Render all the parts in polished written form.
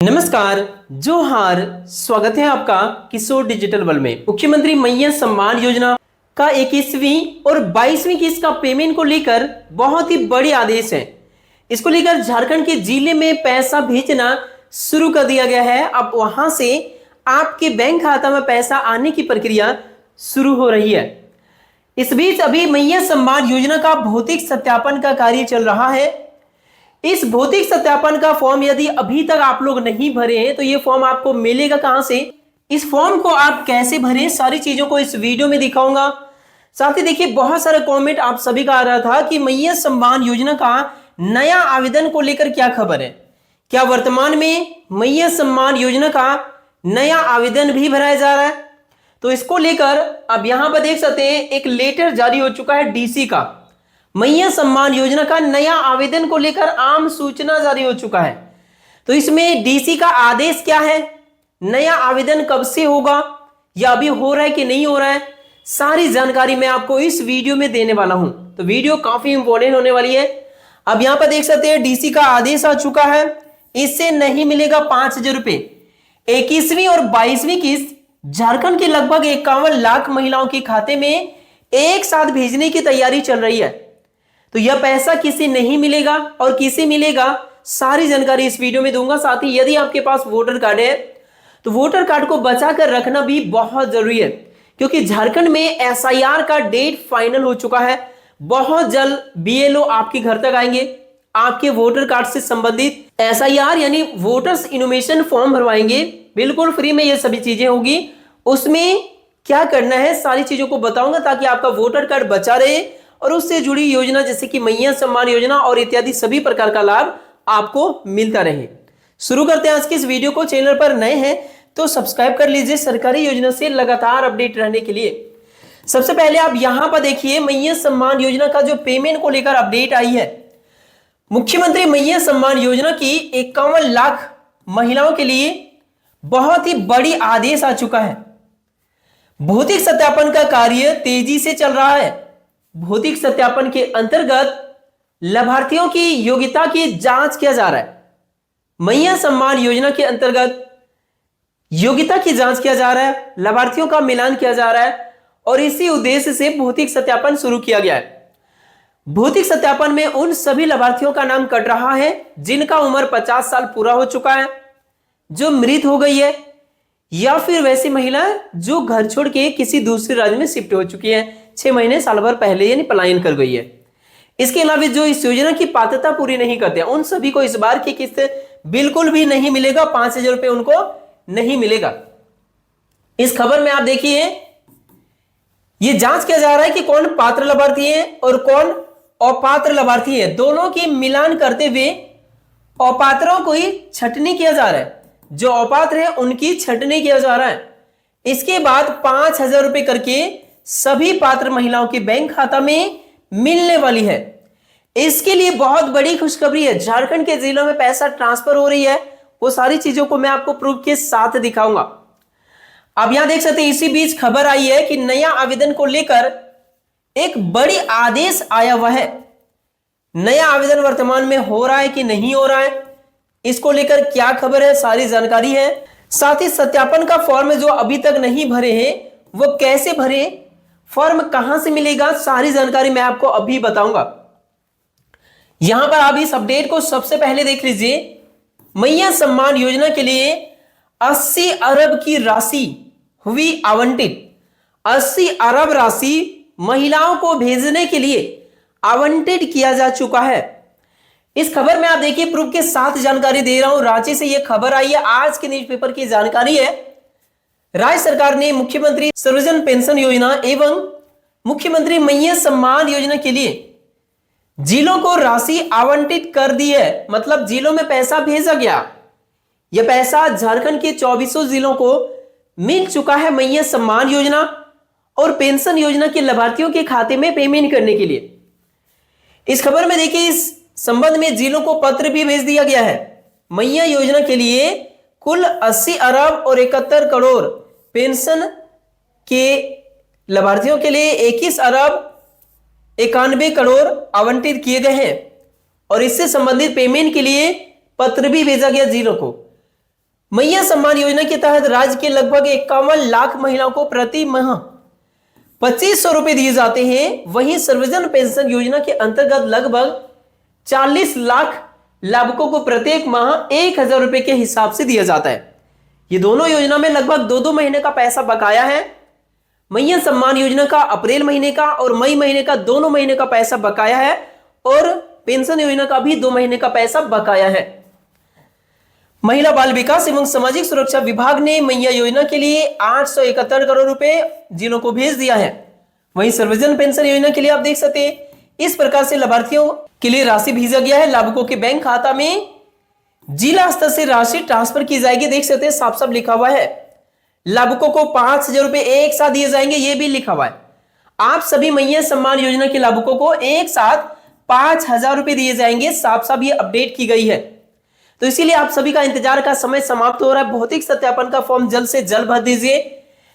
नमस्कार, जोहार। स्वागत है आपका किशोर डिजिटल वर्ल्ड में। मुख्यमंत्री मैया सम्मान योजना का 21वीं और 22वीं किस्त का पेमेंट को लेकर बहुत ही बड़ी आदेश है। इसको लेकर झारखंड के जिले में पैसा भेजना शुरू कर दिया गया है। अब वहां से आपके बैंक खाता में पैसा आने की प्रक्रिया शुरू हो रही है। इस बीच अभी मैया सम्मान योजना का भौतिक सत्यापन का कार्य चल रहा है। इस भौतिक सत्यापन का फॉर्म यदि अभी तक आप लोग नहीं भरे हैं तो ये फॉर्म आपको मिलेगा कहां से, इस फॉर्म को आप कैसे भरें, सारी चीजों को इस वीडियो में दिखाऊंगा। साथ ही देखिए, बहुत सारा कमेंट आप सभी का आ रहा था कि मैया सम्मान योजना का नया आवेदन को लेकर क्या खबर है। क्या वर्तमान में मैया सम्मान योजना का नया आवेदन भी भराया जा रहा है? तो इसको लेकर अब यहां पर देख सकते हैं, एक लेटर जारी हो चुका है डीसी का। मैया सम्मान योजना का नया आवेदन को लेकर आम सूचना जारी हो चुका है। तो इसमें डीसी का आदेश क्या है, नया आवेदन कब से होगा, या अभी हो रहा है कि नहीं हो रहा है, सारी जानकारी मैं आपको इस वीडियो में देने वाला हूं। तो वीडियो काफी इंपॉर्टेंट होने वाली है। अब यहां पर देख सकते हैं, डीसी का आदेश आ चुका है। इससे नहीं मिलेगा 5,000 रुपए। 21वीं और 22वीं किस्त झारखंड के लगभग 51 लाख महिलाओं के खाते में एक साथ भेजने की तैयारी चल रही है। तो यह पैसा किसे नहीं मिलेगा और किसे मिलेगा, सारी जानकारी इस वीडियो में दूंगा। साथ ही यदि आपके पास वोटर कार्ड है तो वोटर कार्ड को बचा कर रखना भी बहुत जरूरी है, क्योंकि झारखंड में एसआईआर का डेट फाइनल हो चुका है। बहुत जल्द बीएलओ आपके घर तक आएंगे, आपके वोटर कार्ड से संबंधित एसआईआर यानी वोटर्स इनफॉरमेशन फॉर्म भरवाएंगे। बिल्कुल फ्री में ये सभी चीजें होगी। उसमें क्या करना है, सारी चीजों को बताऊंगा ताकि आपका वोटर कार्ड बचा रहे और उससे जुड़ी योजना जैसे कि मैया सम्मान योजना और इत्यादि सभी प्रकार का लाभ आपको मिलता रहे। शुरू करते हैं आज की इस वीडियो को। चैनल पर नए हैं तो सब्सक्राइब कर लीजिए सरकारी योजना से लगातार अपडेट रहने के लिए। सबसे पहले आप यहां पर देखिए, मैया सम्मान योजना का जो पेमेंट को लेकर अपडेट आई है। मुख्यमंत्री मैया सम्मान योजना की 51 लाख महिलाओं के लिए बहुत ही बड़ी आदेश आ चुका है। भौतिक सत्यापन का कार्य तेजी से चल रहा है। भौतिक सत्यापन के अंतर्गत लाभार्थियों की योग्यता की जांच किया जा रहा है। मैया सम्मान योजना के अंतर्गत योग्यता की जांच किया जा रहा है, लाभार्थियों का मिलान किया जा रहा है और इसी उद्देश्य से भौतिक सत्यापन शुरू किया गया है। भौतिक सत्यापन में उन सभी लाभार्थियों का नाम कट रहा है जिनका उम्र 50 साल पूरा हो चुका है, जो मृत हो गई है, या फिर वैसी महिला जो घर छोड़ के किसी दूसरे राज्य में शिफ्ट हो चुकी है, 6 महीने साल भर पहले यानी पलायन कर गई है। इसके अलावा जो इस योजना की पात्रता पूरी नहीं करते उन सभी को इस बार की किस्त बिल्कुल भी नहीं मिलेगा। 5,000 रुपए उनको नहीं मिलेगा। इस खबर में आप देखिए, ये जांच किया जा रहा है कि कौन पात्र लाभार्थी है और कौन अपात्र लाभार्थी है। दोनों की मिलान करते हुए अपात्रों को ही छटनी किया जा रहा है, जो अपात्र है उनकी छटनी किया जा रहा है। इसके बाद 5,000 रुपए करके सभी पात्र महिलाओं के बैंक खाता में मिलने वाली है। इसके लिए बहुत बड़ी खुशखबरी है। झारखंड के जिलों में पैसा ट्रांसफर हो रही है, वो सारी चीजों को मैं आपको प्रूफ के साथ दिखाऊंगा। अब यहां देख सकते हैं, इसी बीच खबर आई है कि नया आवेदन को लेकर एक बड़ी आदेश आया हुआ है। नया आवेदन वर्तमान में हो रहा है कि नहीं हो रहा है, इसको लेकर क्या खबर है, सारी जानकारी है। साथ ही सत्यापन का फॉर्म जो अभी तक नहीं भरे हैं वो कैसे भरे, फॉर्म कहां से मिलेगा, सारी जानकारी मैं आपको अभी बताऊंगा। यहां पर आप इस अपडेट को सबसे पहले देख लीजिए। मैया सम्मान योजना के लिए 80 अरब की राशि हुई आवंटित। 80 अरब राशि महिलाओं को भेजने के लिए आवंटित किया जा चुका है। इस खबर में आप देखिए, प्रूफ के साथ जानकारी दे रहा हूं। रांची से यह खबर आई है, आज के न्यूज़पेपर की जानकारी है। राज्य सरकार ने मुख्यमंत्री सर्वजन पेंशन योजना एवं मुख्यमंत्री मैया सम्मान योजना के लिए जिलों को राशि आवंटित कर दी है। मतलब जिलों में पैसा भेजा गया। यह पैसा झारखंड के 24 जिलों को मिल चुका है मैया सम्मान योजना और पेंशन योजना के लाभार्थियों के खाते में पेमेंट करने के लिए। इस खबर में देखिए, इस संबंध में जिलों को पत्र भी भेज दिया गया है। मैया योजना के लिए कुल 80 अरब और 71 करोड़, पेंशन के लाभार्थियों के लिए 21 अरब 91 करोड़ आवंटित किए गए हैं और इससे संबंधित पेमेंट के लिए पत्र भी भेजा गया जिलों को। मैया सम्मान योजना के तहत राज्य के लगभग 51 लाख महिलाओं को प्रति माह 2500 रुपए दिए जाते हैं। वहीं सर्वजन पेंशन योजना के अंतर्गत लगभग 40 लाख लाभुकों को प्रत्येक माह 1000 रुपए के हिसाब से दिया जाता है। ये दोनों योजना में लगभग 2-2 महीने का पैसा बकाया है। मैया सम्मान योजना का अप्रैल महीने का और मई महीने का दोनों महीने का पैसा बकाया है और पेंशन योजना का भी 2 महीने का पैसा बकाया है। महिला बाल विकास एवं सामाजिक सुरक्षा विभाग ने मैया योजना के लिए 871 करोड़ रुपए जिलों को भेज दिया है। वहीं सर्वजन पेंशन योजना के लिए आप देख सकते हैं इस प्रकार से लाभार्थियों के लिए राशि भेजा गया है। लाभुकों के बैंक खाता में जिला स्तर से राशि ट्रांसफर की जाएगी। देख सकते हैं साफ साफ लिखा हुआ है। लाभुकों को 5000 रुपए एक साथ दिए जाएंगे, यह भी लिखा हुआ है। आप सभी मैया सम्मान योजना के लाभुकों को एक साथ 5000 रुपए दिए जाएंगे, साफ साफ ये अपडेट की गई है। तो इसीलिए आप सभी का इंतजार का समय समाप्त हो रहा है। भौतिक सत्यापन का फॉर्म जल्द से जल्द भर दीजिए।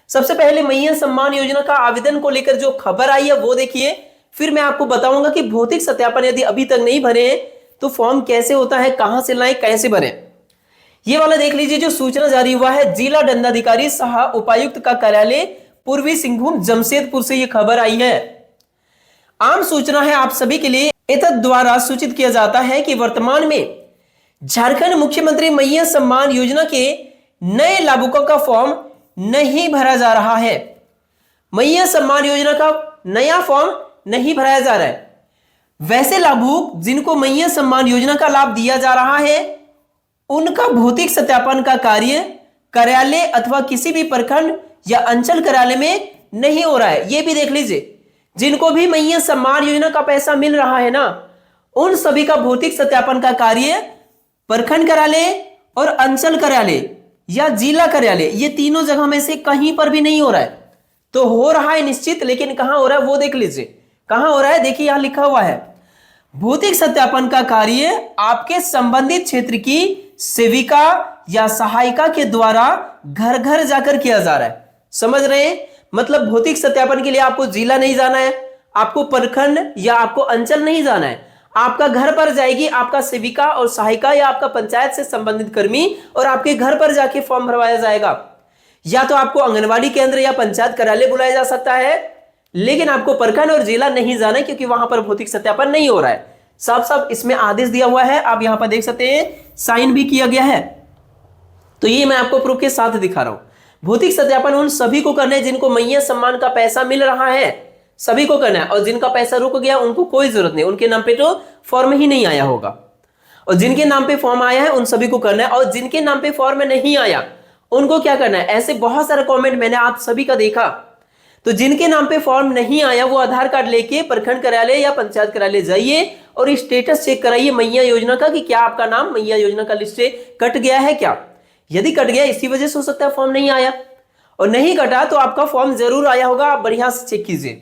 सबसे पहले मैया सम्मान योजना का आवेदन को लेकर जो खबर आई है वो देखिए, फिर मैं आपको बताऊंगा कि भौतिक सत्यापन यदि अभी तक नहीं भरे हैं तो फॉर्म कैसे होता है, कहां से लाएं, कैसे भरें। ये वाला देख लीजिए जो सूचना जारी हुआ है, जिला दंडाधिकारी सह उपायुक्त का कार्यालय पूर्वी सिंहभूम जमशेदपुर से ये खबर आई है। आम सूचना है आप सभी के लिए। एतद द्वारा सूचित किया जाता है कि वर्तमान में झारखंड मुख्यमंत्री मैया सम्मान योजना के नए लाभुकों का फॉर्म नहीं भरा जा रहा है। मैया सम्मान योजना का नया फॉर्म नहीं भराया जा रहा है। वैसे लाभुक जिनको मैया सम्मान योजना का लाभ दिया जा रहा है उनका भौतिक सत्यापन का कार्य कार्यालय अथवा किसी भी प्रखंड या अंचल कार्यालय में नहीं हो रहा है। यह भी देख लीजिए, जिनको भी मैया सम्मान योजना का पैसा मिल रहा है ना, उन सभी का भौतिक सत्यापन का कार्य प्रखंड कार्यालय और अंचल कार्यालय या जिला कार्यालय, ये तीनों जगह में से कहीं पर भी नहीं हो रहा है। तो हो रहा है निश्चित, लेकिन कहां हो रहा है वो देख लीजिए। कहां हो रहा है, देखिए यहां लिखा हुआ है, भौतिक सत्यापन का कार्य आपके संबंधित क्षेत्र की सेविका या सहायिका के द्वारा घर घर जाकर किया जा रहा है। समझ रहे हैं? मतलब भौतिक सत्यापन के लिए आपको जिला नहीं जाना है, आपको प्रखंड या आपको अंचल नहीं जाना है, आपका घर पर जाएगी आपका सेविका और सहायिका या आपका पंचायत से संबंधित कर्मी और आपके घर पर जाके फॉर्म भरवाया जाएगा। या तो आपको आंगनबाड़ी केंद्र या पंचायत कार्यालय बुलाया जा सकता है, लेकिन आपको प्रखंड और जिला नहीं जाना है क्योंकि वहां पर भौतिक सत्यापन नहीं हो रहा है। साफ साफ इसमें आदेश दिया हुआ है, आप यहां पर देख सकते हैं, साइन भी किया गया है। तो ये मैं आपको प्रूफ के साथ दिखा रहा हूं। भौतिक सत्यापन उन सभी को करना है जिनको मैया सम्मान का पैसा मिल रहा है, सभी को करना है। और जिनका पैसा रुक गया उनको कोई जरूरत नहीं, उनके नाम पे तो फॉर्म ही नहीं आया होगा। और जिनके नाम पे फॉर्म आया है उन सभी को करना है, और जिनके नाम पे फॉर्म नहीं आया उनको क्या करना है। ऐसे बहुत सारे कमेंट मैंने आप सभी का देखा। तो जिनके नाम पे फॉर्म नहीं आया वो आधार कार्ड लेके प्रखंड कार्यालय या पंचायत कार्यालय जाइए और स्टेटस चेक कराइए मैया योजना का कि क्या आपका नाम मैया योजना का लिस्ट से कट गया है क्या। यदि कट गया इसी वजह से हो सकता है फॉर्म नहीं आया, और नहीं कटा तो आपका फॉर्म जरूर आया होगा, आप बढ़िया से चेक कीजिए।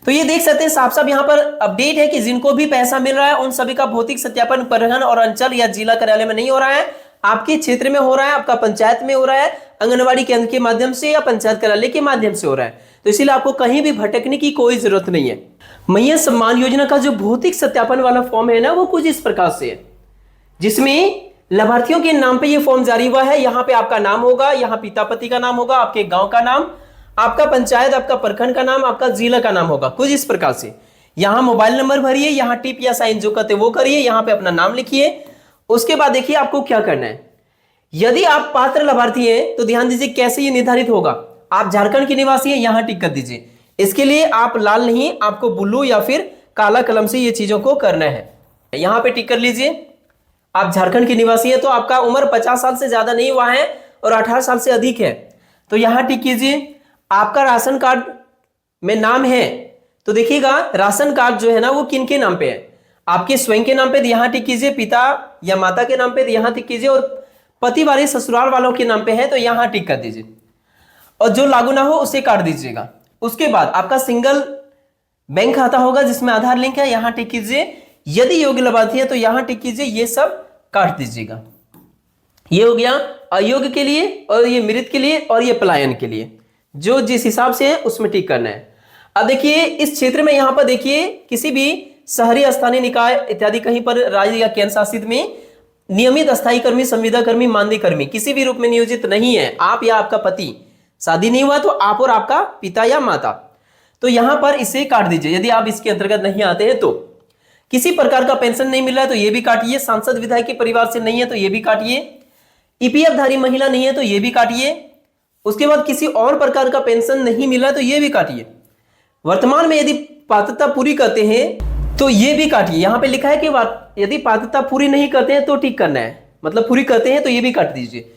तो ये देख सकते हैं साफ साफ यहाँ पर अपडेट है कि जिनको भी पैसा मिल रहा है उन सभी का भौतिक सत्यापन प्रखंड और अंचल या जिला कार्यालय में नहीं हो रहा है, आपके क्षेत्र में हो रहा है, आपका पंचायत में हो रहा है, आंगनबाड़ी केंद्र के माध्यम से या पंचायत कार्यालय के माध्यम से हो रहा है। तो इसीलिए आपको कहीं भी भटकने की कोई जरूरत नहीं है। मैया सम्मान योजना का जो भौतिक सत्यापन वाला फॉर्म है ना, वो कुछ इस प्रकार से है, जिसमें लाभार्थियों के नाम पे ये फॉर्म जारी हुआ है। यहाँ पे आपका नाम होगा, यहाँ पिता पति का नाम होगा, आपके गांव का नाम, आपका पंचायत, आपका प्रखंड का नाम, आपका जिला का नाम होगा, कुछ इस प्रकार से। यहाँ मोबाइल नंबर भरिए, यहाँ टिप या साइन जो करते वो करिए, यहाँ पे अपना नाम लिखिए। उसके बाद देखिए आपको क्या करना है। यदि आप पात्र लाभार्थी हैं तो ध्यान दीजिए कैसे ये निर्धारित होगा। आप झारखंड के निवासी हैं, यहाँ टिक कर दीजिए। इसके लिए आप लाल नहीं, आपको ब्लू या फिर काला कलम से ये चीजों को करना है। यहाँ पे टिक कर लीजिए। आप झारखंड के निवासी हैं तो आपका उम्र 50 साल से ज्यादा नहीं हुआ है और 18 साल से अधिक है तो यहाँ टिक कीजिए। आपका राशन कार्ड में नाम है तो देखिएगा राशन कार्ड जो है ना वो किन के नाम पे है। आपके स्वयं के नाम पे यहाँ टिक कीजिए, पिता या माता के नाम पे यहाँ टिक कीजिए, और पति वाले ससुराल वालों के नाम पे है तो यहाँ टिक कर दीजिए, और जो लागू ना हो उसे काट दीजिएगा। उसके बाद आपका सिंगल बैंक खाता होगा जिसमें आधार लिंक है, यहाँ टिक कीजिए। यदि योग्य लाभार्थी है तो यहाँ टिक कीजिए, ये सब काट दीजिएगा। ये हो गया अयोग्य के लिए, और ये मृत के लिए, और ये पलायन के लिए, जो जिस हिसाब से है उसमें टिक करना है। अब देखिए इस क्षेत्र में यहाँ पर देखिए किसी भी शहरी स्थानीय निकाय इत्यादि कहीं पर राज्य या केंद्र शासित में नियमित अस्थायी कर्मी, संविदा कर्मी, मानदेय कर्मी किसी भी रूप में नियोजित नहीं है, आप या आपका पति, शादी नहीं हुआ तो आप और आपका पिता या माता, तो यहां पर इसे काट दीजिए। यदि आप इसके अंतर्गत नहीं आते हैं तो किसी प्रकार का पेंशन नहीं मिल रहा है तो ये भी काटिए, सांसद विधायक के परिवार से नहीं है तो ये भी काटिए, ईपीएफ धारी महिला नहीं है तो ये भी काटिए, उसके बाद किसी और प्रकार का पेंशन नहीं मिला तो ये भी काटिए। वर्तमान में यदि पात्रता पूरी करते हैं तो ये भी काटिए। यहां पे लिखा है कि यदि पात्रता पूरी नहीं करते हैं तो ठीक करना है, मतलब पूरी करते हैं तो ये भी काट दीजिए,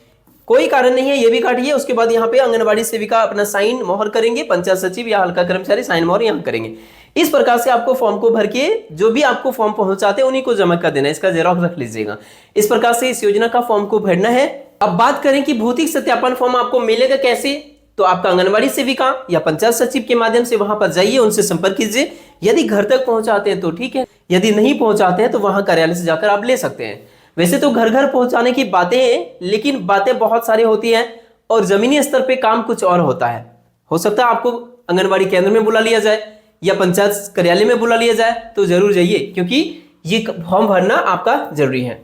कोई कारण नहीं है, ये भी काटिए। उसके बाद यहाँ पे आंगनबाड़ी सेविका अपना साइन मोहर करेंगे, पंचायत सचिव या हल्का कर्मचारी साइन मोहर यहाँ करेंगे। इस प्रकार से आपको फॉर्म को भर के जो भी आपको फॉर्म पहुंचाते हैं उन्हीं को जमा कर देना है, इसका जेरॉक्स रख लीजिएगा। इस प्रकार से इस योजना का फॉर्म को भरना है। अब बात करें कि भौतिक सत्यापन फॉर्म आपको मिलेगा कैसे, तो आपका आंगनबाड़ी सेविका या पंचायत सचिव के माध्यम से वहां पर जाइए, उनसे संपर्क कीजिए। यदि घर तक पहुंचाते हैं तो ठीक है, यदि नहीं पहुंचाते हैं तो वहां कार्यालय से जाकर आप ले सकते हैं। वैसे तो घर घर पहुंचाने की बातें हैं, लेकिन बातें बहुत सारी होती हैं और जमीनी स्तर पे काम कुछ और होता है। हो सकता है आपको आंगनबाड़ी केंद्र में बुला लिया जाए या पंचायत कार्यालय में बुला लिया जाए, तो जरूर जाइए क्योंकि ये फॉर्म भरना आपका जरूरी है।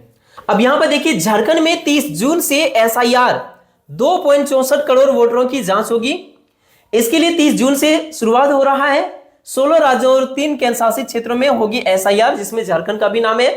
अब यहां पर देखिए, झारखंड में 30 जून से एसआईआर 2.64 करोड़ वोटरों की जांच होगी। इसके लिए 30 जून से शुरुआत हो रहा है। 16 राज्यों और 3 केंद्र शासित क्षेत्रों में होगी एसआईआर, जिसमें झारखंड का भी नाम है।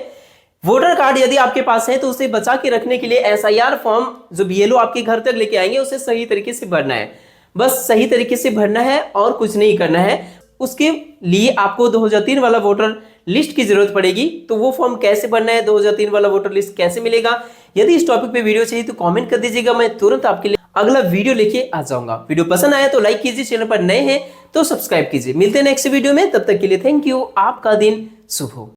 वोटर कार्ड यदि आपके पास है तो उसे बचा के रखने के लिए एसआईआर फॉर्म जो बीएलओ आपके घर तक लेके आएंगे उसे सही तरीके से भरना है, बस सही तरीके से भरना है और कुछ नहीं करना है। उसके लिए आपको 2003 वाला वोटर लिस्ट की जरूरत पड़ेगी। तो वो फॉर्म कैसे भरना है, 2003 वाला वोटर लिस्ट कैसे मिलेगा, यदि इस टॉपिक पे वीडियो चाहिए तो कमेंट कर दीजिएगा, मैं तुरंत आपके लिए अगला वीडियो लेके आ जाऊंगा। वीडियो पसंद आया तो लाइक कीजिए, चैनल पर नए हैं तो सब्सक्राइब कीजिए। मिलते हैं नेक्स्ट वीडियो में, तब तक के लिए थैंक यू। आपका दिन शुभ हो।